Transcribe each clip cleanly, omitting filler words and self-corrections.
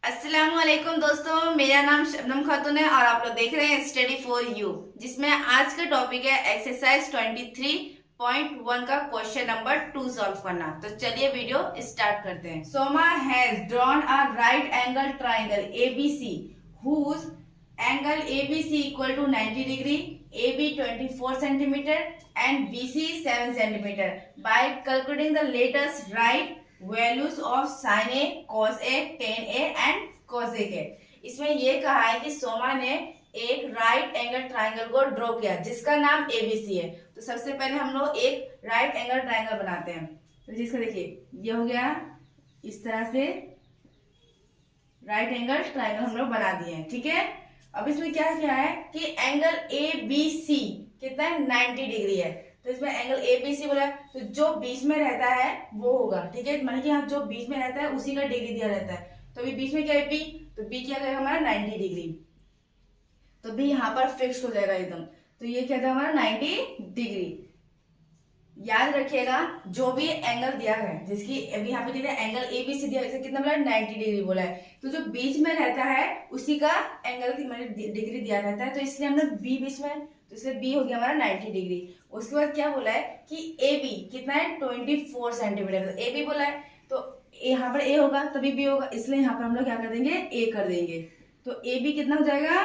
अस्सलामुअलैकुम दोस्तों, मेरा नाम शबनम खातून है और आप लोग देख रहे हैं स्टडी फॉर यू, जिसमें आज का टॉपिक है एक्सरसाइज 23.1 का क्वेश्चन नंबर 2 सॉल्व करना। तो चलिए वीडियो स्टार्ट करते हैं। Soma has drawn a right angle triangle ABC whose angle ABC equal to 90 degree, AB 24 centimetre and BC 7 centimetre by calculating the latest right values of sin A, cos A, tan A and cosec A। इसमें ये कहा है कि सोमा ने एक right angle triangle को draw किया जिसका नाम ABC है। तो सबसे पहले हम लोग एक राइट एंगल ट्राइंगल बनाते हैं। तो जिसका देखिए ये हो गया, इस तरह से राइट एंगल ट्राइंगल हम लोग बना दिए हैं। ठीक है, अब इसमें क्या किया है कि एंगल ABC कितना है, 90 डिग्री है। तो इसमें एंगल ABC बोला है, तो जो बीच में रहता है वो होगा। ठीक है, माने कि यहाँ जो बीच में रहता है उसी का डिग्री दिया रहता है। तो अभी बीच में क्या है, B, तो B क्या करेगा हमारा 90 डिग्री, तो B यहाँ पर फिक्स हो जाएगा एकदम। तो ये क्या था हमारा 90 डिग्री। याद रखिएगा जो भी एंगल दिया है, जिसकी अभी यहाँ पे दिया है एंगल ABC दिया है, कितना बोला है 90 डिग्री बोला है। तो जो बीच में रहता है उसी का एंगल की मैंने डिग्री दिया रहता है, तो इसलिए हमने B बीच में, तो इसलिए B हो गया हमारा 90 डिग्री। उसके बाद क्या बोला है कि AB कितना है 24 सेंटीमीटर, तो AB बोला है तो यहाँ पर A होगा तभी B होगा, इसलिए यहाँ पर हम लोग क्या कर देंगे, A कर देंगे। तो AB कितना हो जाएगा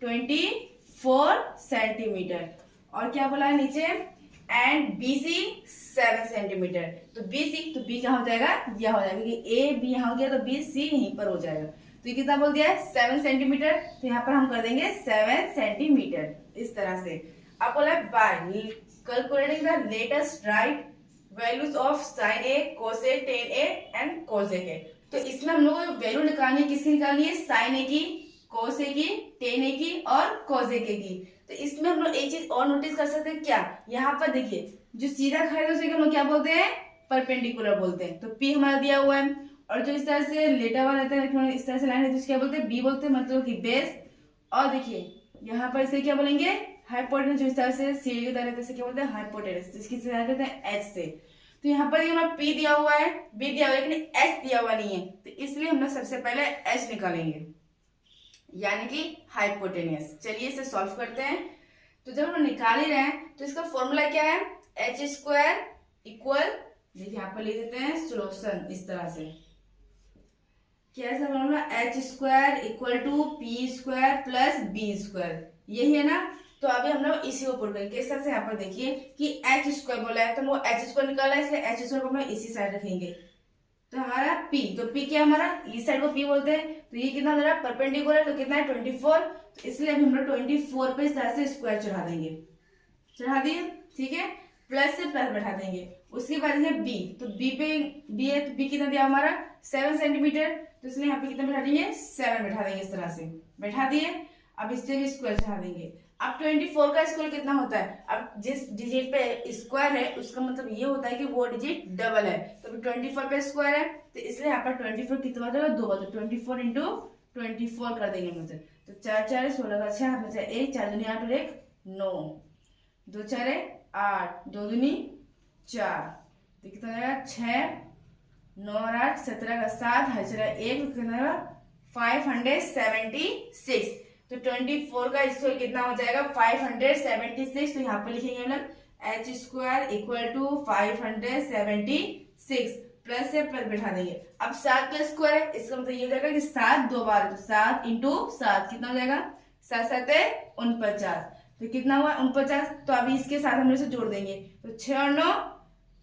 24 सेंटीमीटर। और क्या बोला है नीचे, एंड BC 7 सेंटीमीटर। तो BC, तो B क्या हो जाएगा, यह हो जाएगा, क्योंकि A B यहाँ हो गया तो BC यहीं पर हो जाएगा। तो ये कितना बोल दिया है 7 सेंटीमीटर, तो यहाँ पर हम कर देंगे 7 सेंटीमीटर इस तरह से। अब बोला है bye calculating the latest right values of sine A, cos A, tan A and cosec ए। तो इसमें हम लोग वैल्यू निकालनी है, किसकी निकालनी है, साइन ए की, कोस ए की, टेन ए की और कोसेक ए की। तो इसमें हम लोग एक चीज और नोटिस कर सकते हैं, क्या, यहाँ पर देखिए जो सीधा खड़ा है उसे हम लोग क्या बोलते हैं, परपेंडिकुलर बोलते हैं। तो P हमारा दिया हुआ है, और जो इस तरह से लेटा हुआ रहता है, इस तरह से लाइन है, तो क्या बोलते हैं, B बोलते हैं, मतलब कि बेस। और देखिए यहाँ पर इसे क्या बोलेंगे, हाइपोटेनस। जो इस तरह से सीढ़ी की तरह रहता है क्या बोलते हैं, हाइपोटेनस, जिसकी से कहते हैं H से। तो यहाँ पर हमारा P दिया हुआ है, B दिया हुआ है, लेकिन H दिया हुआ नहीं है, तो इसलिए हम लोग सबसे पहले H निकालेंगे, यानी कि हाइपोटेनियस। चलिए इसे सॉल्व करते हैं। तो जब हम निकाल ही रहे हैं तो इसका फॉर्मूला क्या है, एच स्क्वायर इक्वल, देखिए यहाँ पर लिख देते हैं सोल्यूशन इस तरह से। क्या है formula, H square equal to P square plus B square, यही है ना। तो अभी हम लोग इसी को पुट करेंगे किस तरह से, यहाँ पर देखिए कि एच स्क्वायर बोला है तो वो एच स्क्वायर निकाला है, इसलिए एच स्क्वायर को हम लोग इसी साइड रखेंगे। तो हमारा P, तो P क्या हमारा, इस साइड को P बोलते हैं, तो ये कितना मेरा परपेंडिकुलर, तो कितना है 24। तो इसलिए अभी हम लोग 24 पे इस तरह से स्क्वायर चढ़ा देंगे, चढ़ा दिए। ठीक है, प्लस से प्लस बैठा देंगे। उसके बाद है B, तो B पे B है, तो B कितना दिया हमारा 7 सेंटीमीटर, तो इसलिए यहाँ पे कितना बैठा देंगे, 7 बैठा देंगे, इस तरह से बैठा दिए। अब इस पे भी स्क्वायर चढ़ा देंगे। अब 24 का स्क्वायर कितना होता है, अब जिस डिजिट पे स्क्वायर है उसका मतलब ये होता है कि वो डिजिट डबल है। तो 24 पे स्क्वायर है, तो इसलिए यहाँ पर 24 कितना हो जाएगा, 2 बार, तो 24 इंटू 24 कर देंगे मुझे। तो 4 4 16 का 6, हाथ में 1, 4 दूनी 8 और 1 9, 2 4 8, 2 दूनी 4, तो कितना हो जाएगा 6, 9 और 8 17 का 7, हाथ चला 1, कितना 576। तो 24 का स्क्वायर कितना हो जाएगा 576। तो यहाँ पे लिखेंगे हम लोग H square equal to 576 plus से प्लस बैठा देंगे। अब 7 का स्क्वायर है, इसका मतलब ये हो जाएगा कि 7 2 बार, तो 7 इंटू 7 कितना हो जाएगा, 7 7 49, तो कितना हुआ 49। तो अभी इसके साथ हम इसे जोड़ देंगे, तो 6 और 9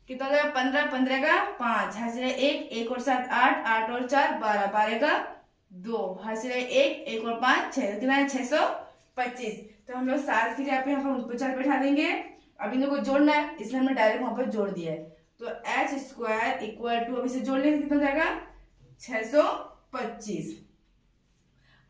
कितना हो जाएगा 15, 15 का 5, हाथ 1, 1 और 7 8, 8 और 4 12, 12 का 2, हाथ 1, 1 और 5 6, कितना है 625। तो हम लोग 7 की जगह पे यहाँ पर 49 बैठा देंगे। अब इन लोगों को जोड़ना है, इसलिए हमने डायरेक्ट वहां पर जोड़ दिया है। तो एच स्क्वायर इक्वल टू, अब इसे जोड़ लेंगे कितना हो जाएगा 625।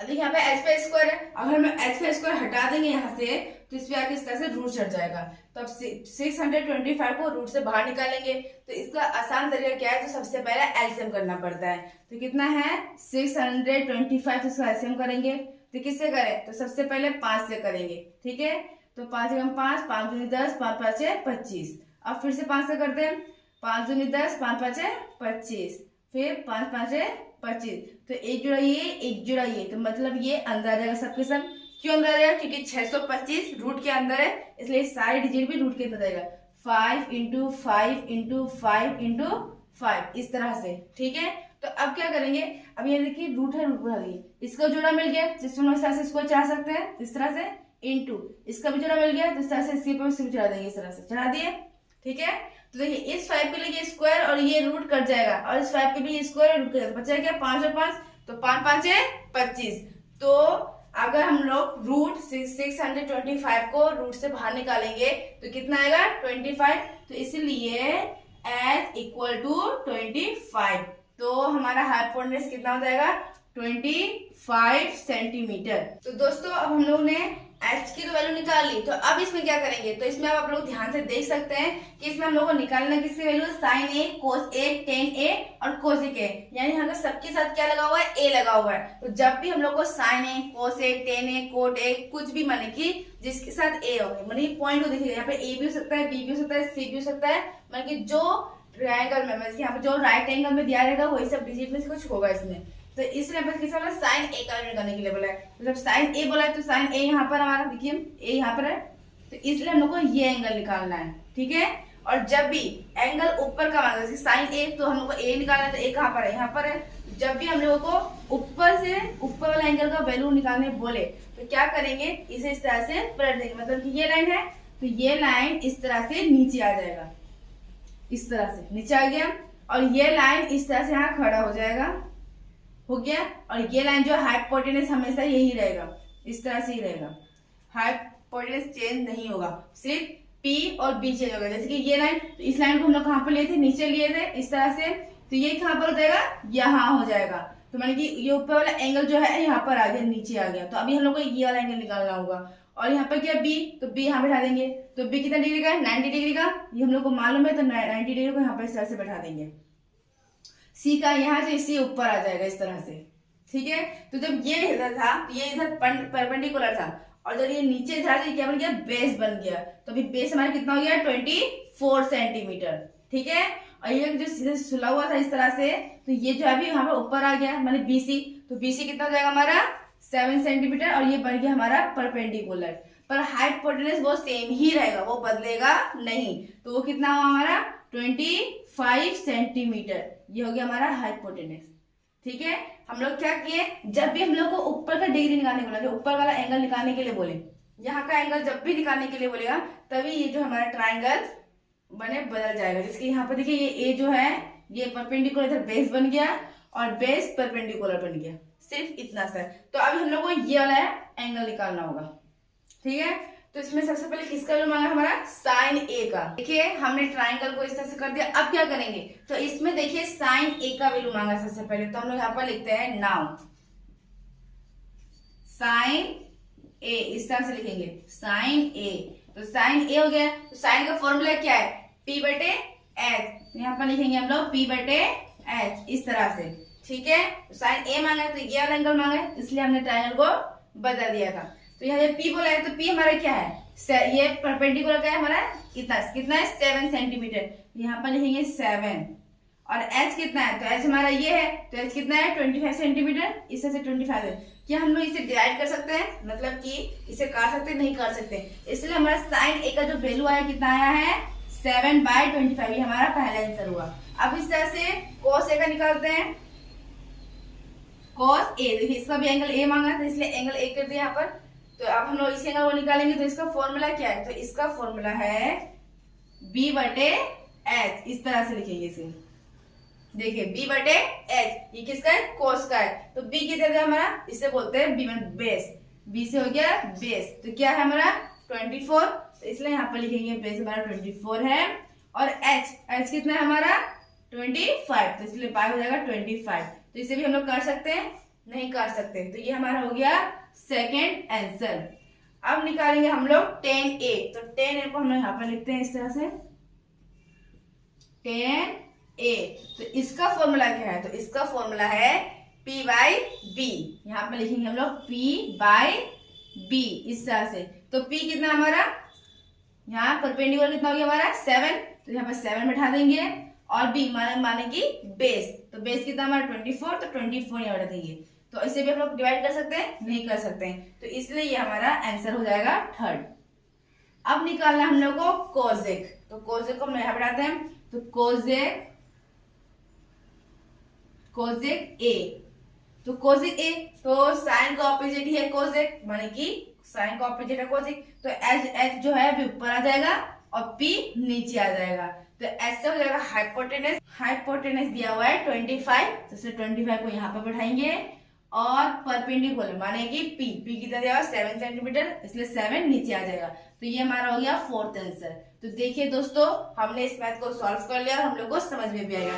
अब देखिए यहाँ पे एच पे स्क्वायर है, अगर हम एच पे स्क्वायर हटा देंगे यहाँ से तो इस पे आके इस तरह से रूट चढ़ जाएगा। तो अब 625 को रूट से बाहर निकालेंगे। तो इसका आसान तरीका क्या है, तो सबसे पहले एलसीएम करना पड़ता है। तो कितना है 625, तो इसका एलसीएम करेंगे। तो किससे करें, तो सबसे पहले 5 से करेंगे। ठीक है, तो 5 5, 5 दूनी 10, 5 5 25। अब फिर से 5 से करते हैं, 5 दूनी 10, 5 5 25, फिर 5 5 25। तो एक जोड़ा ये, एक जोड़ा ये, तो मतलब ये अंदर आ जाएगा सबके सब। क्यों अंदर आ जाएगा? क्योंकि 625 रूट के अंदर है, इसलिए सारे डिजिट भी रूट के अंदर जाएगा। 5 इंटू 5 इंटू 5 इंटू 5, इस तरह से। ठीक है, तो अब क्या करेंगे, अब ये देखिए रूट है, रूट बढ़ा दिए, इसका जोड़ा मिल गया जिसमें हम इस तरह से इसको चढ़ा सकते हैं, इस तरह से, इंटू इसका भी जोड़ा मिल गया, तो इस तरह से इसके ऊपर इसको चढ़ा देंगे, इस तरह से चढ़ा दिए। ठीक है, तो देखिए इस 5 के लिए स्क्वायर और ये रूट कट जाएगा, और इस 5 के लिए स्क्वायर रूट कट जाएगा, बचा क्या 5 और 5, तो 5 5 है 25। तो अगर हम लोग रूट 625 को रूट से बाहर निकालेंगे तो कितना आएगा 25। तो इसीलिए h इक्वल टू 25। तो हमारा हाइपोटेन्यूज कितना हो जाएगा 25 सेंटीमीटर। तो दोस्तों अब हम लोग ने h की तो वैल्यू निकाल ली, तो अब इसमें क्या करेंगे, तो इसमें आप लोग ध्यान से देख सकते हैं कि इसमें हम लोग को निकालना किसकी value, sign A, cos A, tan ए और कोसेक ए, यानी यहाँ पर सबके साथ क्या लगा हुआ है, ए लगा हुआ है। तो जब भी हम लोग को sine A, cos A, tan A, cot A, कुछ भी माने कि जिसके साथ ए हो गया, माने पॉइंट को देखिएगा, यहाँ पे ए भी हो सकता है, बी भी हो सकता है, सी भी हो सकता है, माने कि जो ट्रायंगल में, मतलब यहाँ पे जो राइट एंगल में दिया रहेगा वही सब डिजिट में से कुछ होगा इसमें। तो इसलिए पर किस वाला साइन ए का निकालने के लिए बोला है, मतलब साइन ए बोला है, तो साइन ए यहाँ पर हमारा देखिए ए यहाँ पर है, तो इसलिए हम लोग को ये एंगल निकालना है। ठीक है, और जब भी एंगल ऊपर का माना, जैसे साइन ए, तो हम लोग को ए निकालना है, तो ए कहाँ पर है, यहाँ पर है। जब भी हम लोगों को ऊपर से ऊपर वाला एंगल का वैल्यू निकालने बोले तो क्या करेंगे, इसे इस तरह से पलट देंगे, मतलब कि ये लाइन है तो ये लाइन इस तरह से नीचे आ जाएगा, इस तरह से नीचे आ गया, और ये लाइन इस तरह से यहाँ खड़ा हो जाएगा, हो गया। और ये लाइन जो हाइपोटेन्यूज हमेशा यही रहेगा, इस तरह से ही रहेगा, हाइपोटेन्यूज चेंज नहीं होगा, सिर्फ P और B चेंज होगा। जैसे कि ये लाइन, तो इस लाइन को हम लोग कहाँ पर लिए थे, नीचे लिए थे इस तरह से, तो ये कहाँ पर हो जाएगा, यहाँ हो जाएगा। तो माने कि ये ऊपर वाला एंगल जो है यहाँ पर आ गया, नीचे आ गया, तो अभी हम लोग को ये वाला एंगल निकालना होगा। और यहाँ पर क्या B, तो B यहाँ बैठा देंगे, तो B कितना डिग्री का है, 90 डिग्री का, ये हम लोग को मालूम है, तो 90 डिग्री को यहाँ पर इस तरह से बैठा देंगे। C का यहाँ से इसी ऊपर आ जाएगा इस तरह से। ठीक है, तो जब ये इधर था तो ये इधर परपेंडिकुलर था, और जब ये नीचे था तो क्या बन गया, बेस बन गया। तो अभी बेस हमारा कितना हो गया 24 सेंटीमीटर। ठीक है, और ये जो सीधे सुला हुआ था इस तरह से, तो ये जो अभी यहाँ पर ऊपर आ गया माने BC, तो BC कितना हो जाएगा हमारा 7 सेंटीमीटर, और ये बन गया हमारा परपेंडिकुलर। पर हाइपोटेन्यूज वो सेम ही रहेगा, वो बदलेगा नहीं। तो वो कितना हुआ हमारा 25 सेंटीमीटर, ये हो गया हमारा हाइपोटेन्यूज। ठीक है, हम लोग क्या किए, जब भी हम लोग को ऊपर का डिग्री निकालने को बोला, ऊपर वाला एंगल निकालने के लिए बोले, यहाँ का एंगल जब भी निकालने के लिए बोलेगा, तभी ये जो हमारा ट्राइंगल बने बदल जाएगा। जैसे यहाँ पर देखिए ये A जो है ये परपेंडिकुलर इधर बेस बन गया, और बेस परपेंडिकुलर बन गया, सिर्फ इतना सा। तो अभी हम लोग को ये वाला एंगल निकालना होगा। ठीक है, तो इसमें सबसे पहले किसका वैल्यू मांगा हमारा, साइन ए का। देखिए हमने ट्राइंगल को इस तरह से कर दिया। अब क्या करेंगे, तो इसमें देखिए साइन ए का वैल्यू मांगा सबसे पहले, तो हम लोग यहाँ पर लिखते हैं नाउ साइन ए, इस तरह से लिखेंगे साइन ए। तो साइन ए हो गया, तो साइन का फॉर्मूला क्या है, P बटे एच, यहाँ पर लिखेंगे हम लोग P बटे एच, इस तरह से। ठीक है, तो साइन ए मांगा तो ये वाला एंगल मांगा, इसलिए हमने ट्राइंगल को बदल दिया था। तो यहाँ P बोला है, तो P हमारा क्या है, ये परपेंडिकुलर का है हमारा कितना है 7 सेंटीमीटर, यहाँ पर लिखेंगे 7। और H कितना है, तो H हमारा ये है, तो H कितना है 25 सेंटीमीटर, इससे से 25 है। क्या हम लोग इसे डिवाइड कर सकते हैं, मतलब कि इसे काट सकते नहीं कर सकते, इसलिए हमारा साइन ए का जो वैल्यू आया कितना आया है 7/25, ये हमारा पहला आंसर हुआ। अब इस तरह से cos ए का निकालते हैं, cos ए, देखिए इसका भी एंगल ए मांगा था इसलिए एंगल ए कर दिया यहाँ पर। तो अब हम लोग इसी एंगल को निकालेंगे, तो इसका फॉर्मूला क्या है, तो इसका फॉर्मूला है B बटे एच, इस तरह से लिखेंगे इसे। देखिए B बटे एच, ये किसका है, कोस का है, तो B कितना था हमारा, इसे बोलते हैं B बेस, B से हो गया बेस, तो क्या है हमारा 24, तो इसलिए यहाँ पर लिखेंगे बेस हमारा 24 है। और H कितना है हमारा 25, तो इसलिए बाय हो जाएगा 25। तो इसे भी हम लोग कर सकते हैं, नहीं कर सकते, तो ये हमारा हो गया सेकेंड आंसर। अब निकालेंगे हम लोग 10A, तो 10A को हम लोग यहाँ पर लिखते हैं इस तरह से 10A। तो इसका फॉर्मूला क्या है, तो इसका फॉर्मूला है P/B, यहाँ पर लिखेंगे हम लोग P/B इस तरह से। तो P कितना हमारा, यहाँ परपेंडिकुलर कितना हो गया हमारा 7, तो यहाँ पर 7 बैठा देंगे, और बी मानेगी बेस, तो बेस कितना हमारा 24, तो 24 यहाँ रखेंगे। तो इसे भी हम लोग डिवाइड कर सकते हैं, नहीं कर सकते हैं, तो इसलिए ये हमारा आंसर हो जाएगा थर्ड। अब निकालना है हम लोग को कोसेक, तो कोसेक को हम यहाँ बढ़ाते हैं, तो कोसेक ए, तो कोसेक ए, तो साइन का ऑपोजिट ही है कोसेक, माने कि साइन का ऑपोजिट है कोसेक, तो एच जो है अभी ऊपर आ जाएगा और पी नीचे आ जाएगा, तो ऐसे हो जाएगा हाइपोटेनस। हाइपोटेनस दिया हुआ है 25, तो इसलिए 25 को यहाँ पे बैठाएंगे और परपेंडिकुलर माने कि पी कितना दिया हुआ 7 सेंटीमीटर, इसलिए 7 नीचे आ जाएगा, तो ये हमारा हो गया फोर्थ आंसर। तो देखिए दोस्तों, हमने इस मैथ को सॉल्व कर लिया और हम लोग को समझ में भी आएगा।